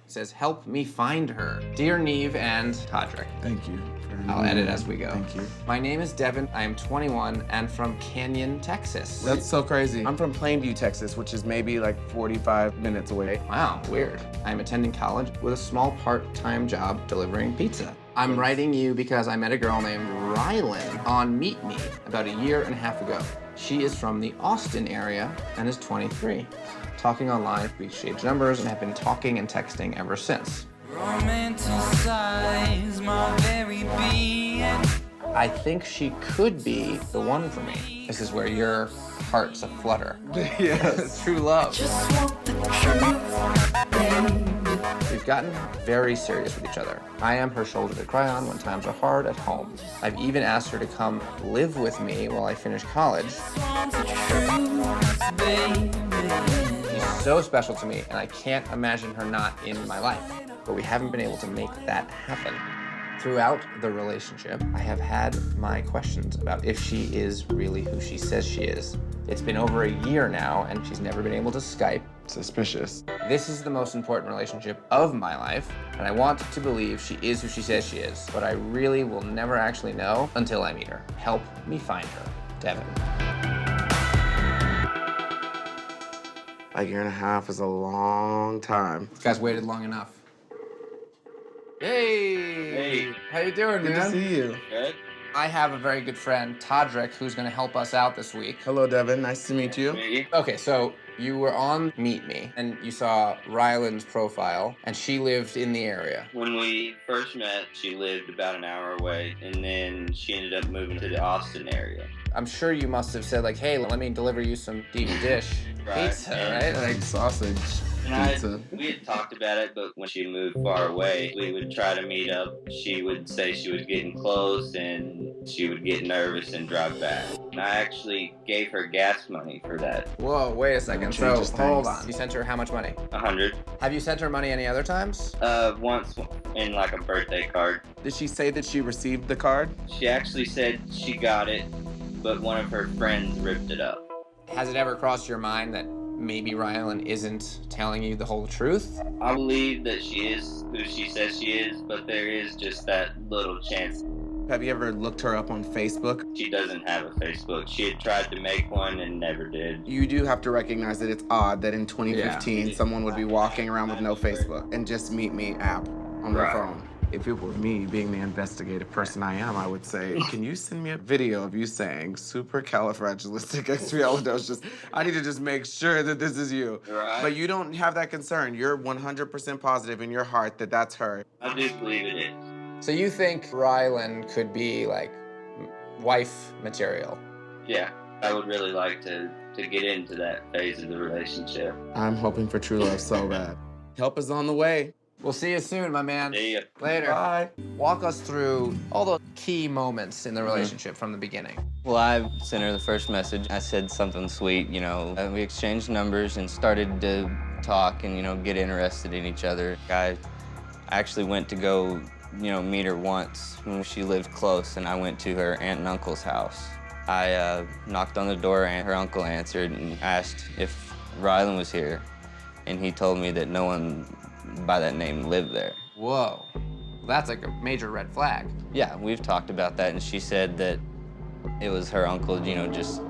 It says, help me find her. Dear Neve and Todrick. Thank you. I'll edit as we go. Thank you. My name is Devin. I am 21 and from Canyon, Texas. That's so crazy. I'm from Plainview, Texas, which is maybe like 45 minutes away. Wow, weird. I'm attending college with a small part-time job delivering pizza. I'm writing you because I met a girl named Rylan on Meet Me about a year and a half ago. She is from the Austin area and is 23. Talking online, we exchanged numbers and have been talking and texting ever since. Romanticize my very being. I think she could be the one for me. This is where your heart's aflutter. Yes. True love. We've gotten very serious with each other. I am her shoulder to cry on when times are hard at home. I've even asked her to come live with me while I finish college. She's so special to me, and I can't imagine her not in my life. But we haven't been able to make that happen. Throughout the relationship, I have had my questions about if she is really who she says she is. It's been over a year now, and she's never been able to Skype. Suspicious. This is the most important relationship of my life, and I want to believe she is who she says she is, but I really will never actually know until I meet her. Help me find her. Devin. A year and a half is a long time. This guy's waited long enough. Hey! Hey. How you doing, Good man? to see you. Good? I have a very good friend, Todrick, who's gonna help us out this week. Hello, Devin. Nice to meet you. Me? Okay, so you were on Meet Me, and you saw Rylan's profile, and she lived in the area. When we first met, she lived about an hour away, and then she ended up moving to the Austin area. I'm sure you must have said, like, hey, let me deliver you some deep dish Right. pizza, And- right? Egg sausage. And Pizza. we had talked about it, but when she moved far away, we would try to meet up. She would say she was getting close, and she would get nervous and drive back. And I actually gave her gas money for that, Whoa, wait a second. So, Changes hold things. on. You sent her how much money? 100. Have you sent her money any other times? Once in like a birthday card. Did she say that she received the card? She actually said she got it, but one of her friends ripped it up. Has it ever crossed your mind that maybe Rylan isn't telling you the whole truth? I believe that she is who she says she is, but there is just that little chance. Have you ever looked her up on Facebook? She doesn't have a Facebook. She had tried to make one and never did. You do have to recognize that it's odd that in 2015 Yeah. someone would be walking around with no Facebook and just Meet Me app on their Right. phone. If it were me, being the investigative person I am, I would say, can you send me a video of you saying supercalifragilisticexpialidocious? I need to just make sure that this is you. Right. But you don't have that concern. You're 100% positive in your heart that that's her. I do believe it is. So you think Rylan could be, like, wife material? Yeah, I would really like to get into that phase of the relationship. I'm hoping for true love so bad. Help is on the way. We'll see you soon, my man. See ya. Later. Bye. Walk us through all the key moments in the relationship from the beginning. Well, I sent her the first message. I said something sweet, you know. We exchanged numbers and started to talk and, you know, get interested in each other. I actually went to go, you know, meet her once when she lived close, and I went to her aunt and uncle's house. I knocked on the door, and her uncle answered and asked if Rylan was here, and he told me that no one by that name lived there. Whoa. That's like a major red flag. Yeah, we've talked about that, and she said that it was her uncle, you know, just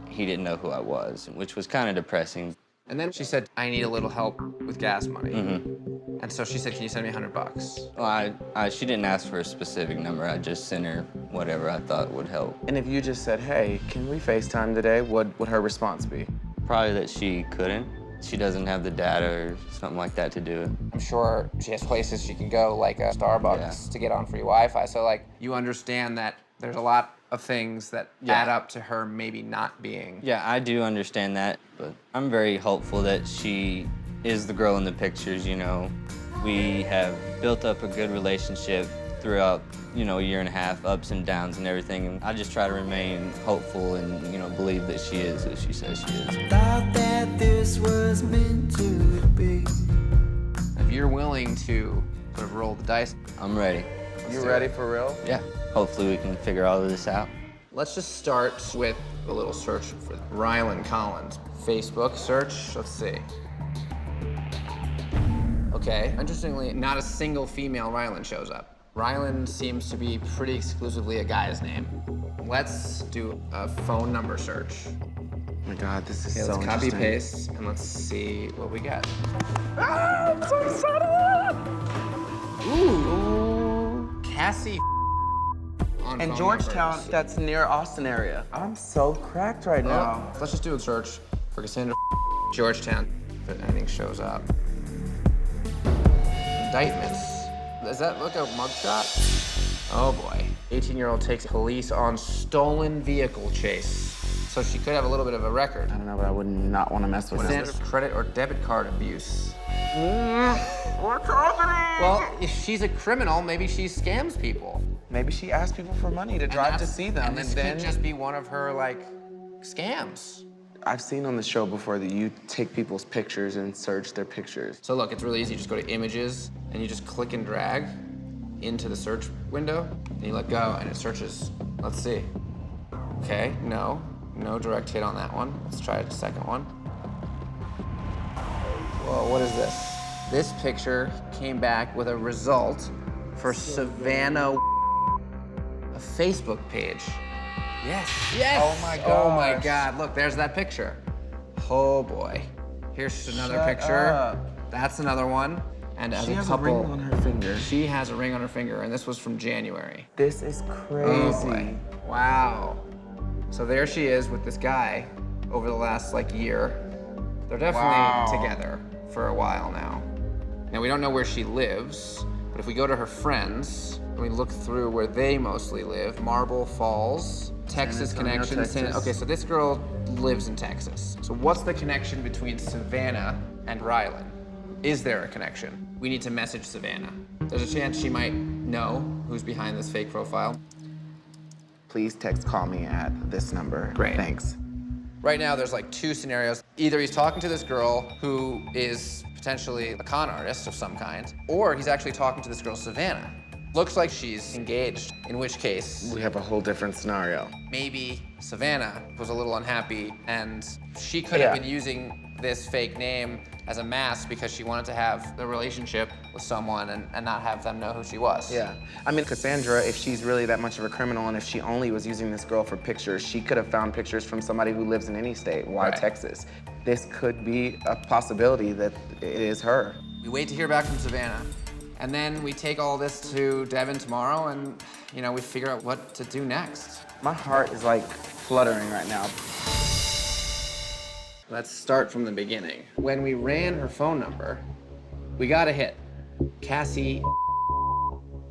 he didn't know who I was, which was kind of depressing. And then she said, I need a little help with gas money. Mm-hmm. And so she said, can you send me $100? Well, she didn't ask for a specific number. I just sent her whatever I thought would help. And if you just said, hey, can we FaceTime today, what would her response be? Probably that she couldn't. She doesn't have the data or something like that to do it. I'm sure she has places she can go, like a Starbucks, to get on free Wi-Fi. So, like, you understand that there's a lot of things that add up to her maybe not being. Yeah, I do understand that, but I'm very hopeful that she is the girl in the pictures, you know. We have built up a good relationship throughout, you know, a year and a half, ups and downs and everything. And I just try to remain hopeful and, you know, believe that she is who she says she is. Thought that this was meant to be. If you're willing to sort of roll the dice, I'm ready. You ready for real? Yeah, hopefully we can figure all of this out. let's just start with a little search for Rylan Collins. Facebook search, let's see. Okay. Interestingly, not a single female Rylan shows up. Rylan seems to be pretty exclusively a guy's name. Let's do a phone number search. Oh my God, this is Okay, so let's copy interesting. paste and let's see what we get. Ah, I'm so excited! Ooh, Cassie on And phone Georgetown, numbers. that's near Austin area. I'm so cracked right now. Let's just do a search for Cassandra Georgetown, if anything shows up. Indictments. Does that look a mugshot? Oh boy. 18-year-old takes police on stolen vehicle chase. So she could have a little bit of a record. I don't know, but I would not want to mess with Cassandra this. credit or debit card abuse. What's happening? Well, if she's a criminal, maybe she scams people. Maybe she asked people for money to drive to see them, And this could just be one of her, like, scams. I've seen on the show before that you take people's pictures and search their pictures. So look, it's really easy. You just go to images, and you just click and drag into the search window, and you let go, and it searches. Let's see. Okay, no direct hit on that one. Let's try the second one. Whoa, what is this? This picture came back with a result for Savannah, a Facebook page. Yes. Oh my Oh my gosh. God, look, there's that picture. Oh boy. Here's another Shut picture. up. That's another one. And as She a has couple, a ring on her finger. She has a ring on her finger, and this was from January. This is Oh crazy. boy. Wow. So there she is with this guy over the last like year. They're definitely Wow. together for a while now. Now we don't know where she lives, but if we go to her friends and we look through where they mostly live, Marble Falls, Texas Antonio, connection. Texas. Okay, so this girl lives in Texas. So what's the connection between Savannah and Rylan? Is there a connection? We need to message Savannah. There's a chance she might know who's behind this fake profile. Please call me at this number. Great. Thanks. Right now, there's like two scenarios. Either he's talking to this girl who is potentially a con artist of some kind, or he's actually talking to this girl, Savannah. Looks like she's engaged, in which case, We have a whole different scenario. maybe Savannah was a little unhappy and she could have Yeah. been using this fake name as a mask because she wanted to have the relationship with someone and not have them know who she was. Yeah. I mean, Cassandra, if she's really that much of a criminal and if she only was using this girl for pictures, she could have found pictures from somebody who lives in any state. Why Right. Texas? This could be a possibility that it is her. We wait to hear back from Savannah, and then we take all this to Devin tomorrow, and we figure out what to do next. My heart is like fluttering right now. Let's start from the beginning. When we ran her phone number, we got a hit. Cassie.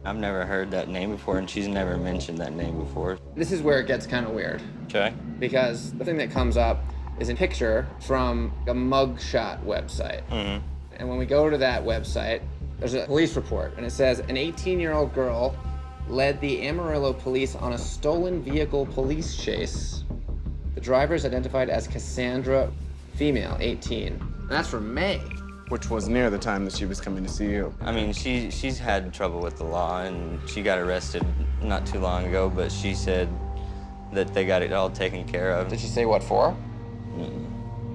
I've never heard that name before, and she's never mentioned that name before. This is where it gets kind of weird, Okay. because the thing that comes up is a picture from a mugshot website. Mm-hmm. And when we go to that website, there's a police report, and it says an 18-year-old girl led the Amarillo police on a stolen vehicle police chase. The driver is identified as Cassandra, female, 18. And that's from May. Which was near the time that she was coming to see you. I mean, she's had trouble with the law, and she got arrested not too long ago, but she said that they got it all taken care of. Did she say what for?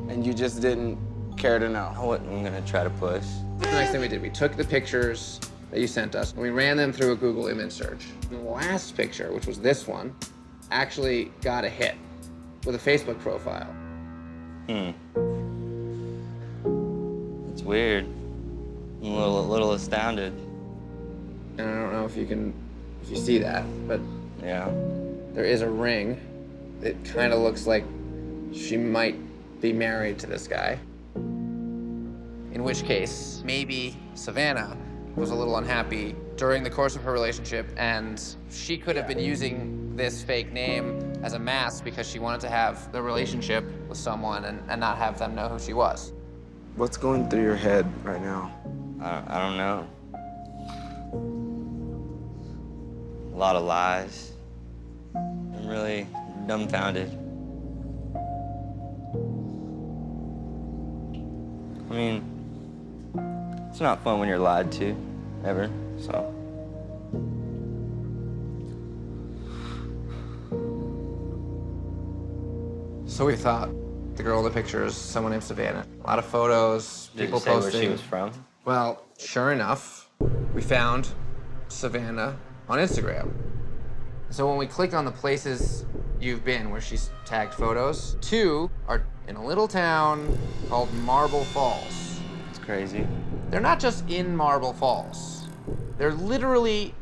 And you just didn't care to know. I wasn't gonna try to push. The next thing we did, we took the pictures that you sent us, and we ran them through a Google image search. The last picture, which was this one, actually got a hit with a Facebook profile. It's weird. I'm a little astounded. And I don't know if you see that, but Yeah. there is a ring. It kind of looks like she might be married to this guy. In which case, maybe Savannah was a little unhappy during the course of her relationship, and she could have been using this fake name as a mask because she wanted to have the relationship with someone and not have them know who she was. What's going through your head right now? I don't know. A lot of lies. I'm really dumbfounded. I mean, it's not fun when you're lied to, ever, so. So we thought the girl in the picture is someone named Savannah. A lot of photos, Did people it say where posting. she was from? Well, Sure enough, we found Savannah on Instagram. So when we clicked on the places you've been where she's tagged photos, 2 are in a little town called Marble Falls. It's crazy. They're not just in Marble Falls. They're literally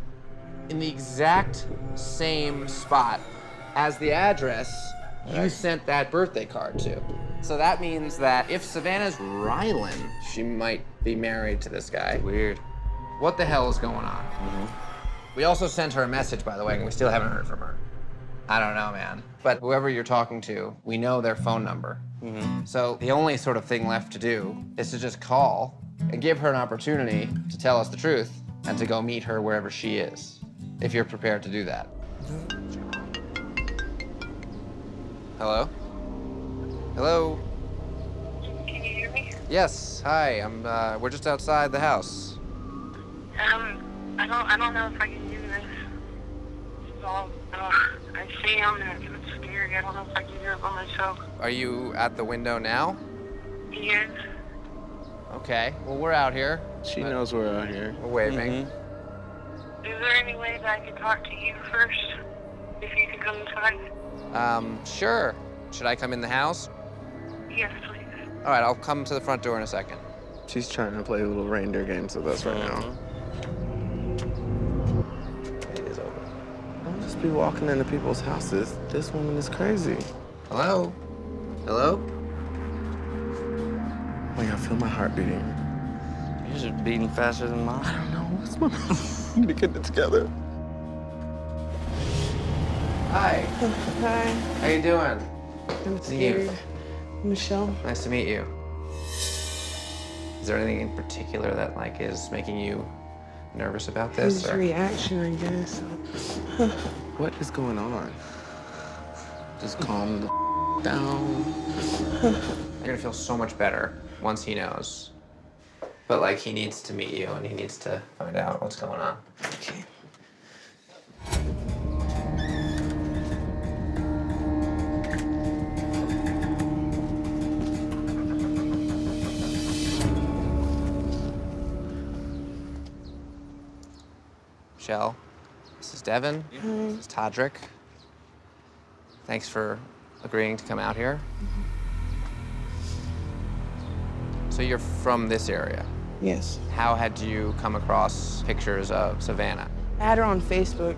in the exact same spot as the address you sent that birthday card to. So that means that if Savannah's Rylan, she might be married to this guy. Weird. What the hell is going on? We also sent her a message, by the way, and we still haven't heard from her. I don't know, man. But whoever you're talking to, we know their phone number. So the only sort of thing left to do is to just call and give her an opportunity to tell us the truth and to go meet her wherever she is, if you're prepared to do that. Hello? Hello? Can you hear me? Yes, hi, we're just outside the house. I don't know if I can do this. So, I see him and it's scary. I don't know if I can do it by myself. Are you at the window now? He is. Okay, well, we're out here. She knows we're out here. We're waving. Is there any way that I can talk to you first? If you can come inside? Sure. Should I come in the house? Yes, please. All right, I'll come to the front door in a second. She's trying to play little reindeer games with us right now. It is open. Don't just be walking into people's houses. This woman is crazy. Hello? Hello? Oh my God, I feel my heart beating. Yours is beating faster than mine. I don't know. What's my I need to get it together. Hi. Hi, How you doing? I'm you. scared. Michelle. Nice to meet you. Is there anything in particular that like is making you nervous about this? His or- reaction, I guess. What is going on? Just calm the down. You're gonna feel so much better once he knows. But like he needs to meet you and he needs to find out what's going on. Okay. Michelle, this is Devin. This is Todrick. Thanks for agreeing to come out here. So you're from this area. Yes. How had you come across pictures of Savannah? I had her on Facebook.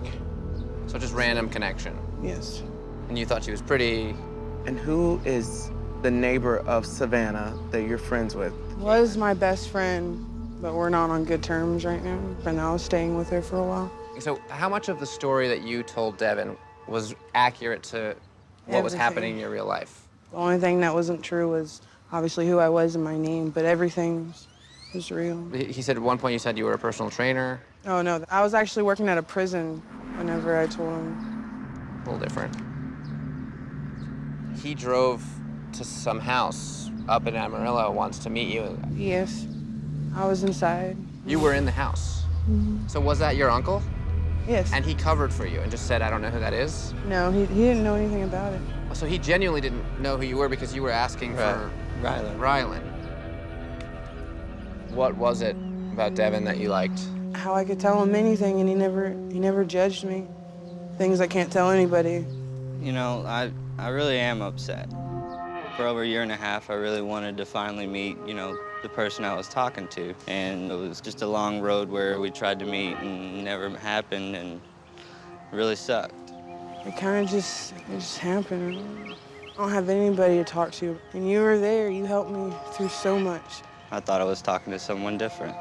So just random connection. Yes. And you thought she was pretty. And who is the neighbor of Savannah that you're friends with? Was my best friend, but we're not on good terms right now. And I was staying with her for a while. So how much of the story that you told Devin was accurate to what was Everything. happening in your real life? The only thing that wasn't true was obviously who I was and my name, but everything was real. He said at one point you said you were a personal trainer. Oh, no. I was actually working at a prison whenever I told him. A little different. He drove to some house up in Amarillo once to meet you. Yes. I was inside. You were in the house. So was that your uncle? Yes. And he covered for you and just said, I don't know who that is? No, he didn't know anything about it. So he genuinely didn't know who you were because you were asking for Rylan. Rylan. What was it about Devin that you liked? How I could tell him anything, and he never judged me. Things I can't tell anybody. You know, I really am upset. For over a year and a half, I really wanted to finally meet, you know, the person I was talking to. And it was just a long road where we tried to meet and never happened, and it really sucked. It kind of just happened. I don't have anybody to talk to. And you were there. You helped me through so much. I thought I was talking to someone different.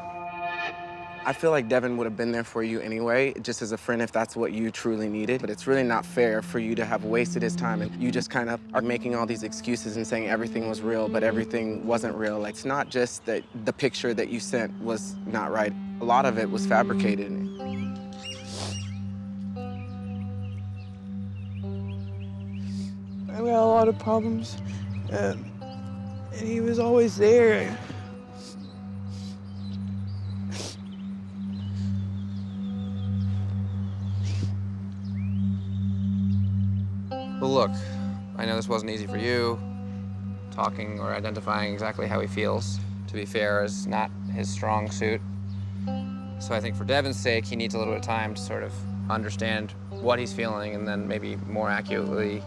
I feel like Devin would have been there for you anyway, just as a friend if that's what you truly needed. But it's really not fair for you to have wasted his time and you just kind of are making all these excuses and saying everything was real, but everything wasn't real. Like, it's not just that the picture that you sent was not right. A lot of it was fabricated. I got a lot of problems. And he was always there. Well, look, I know this wasn't easy for you, talking or identifying exactly how he feels. To be fair, is not his strong suit. So I think for Devin's sake, he needs a little bit of time to sort of understand what he's feeling and then maybe more accurately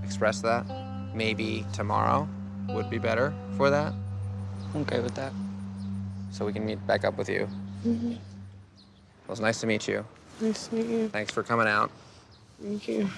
express that. Maybe tomorrow would be better for that. I'm okay with that. So we can meet back up with you. Mm-hmm. It was nice to meet you. Nice to meet you. Thanks for coming out. Thank you.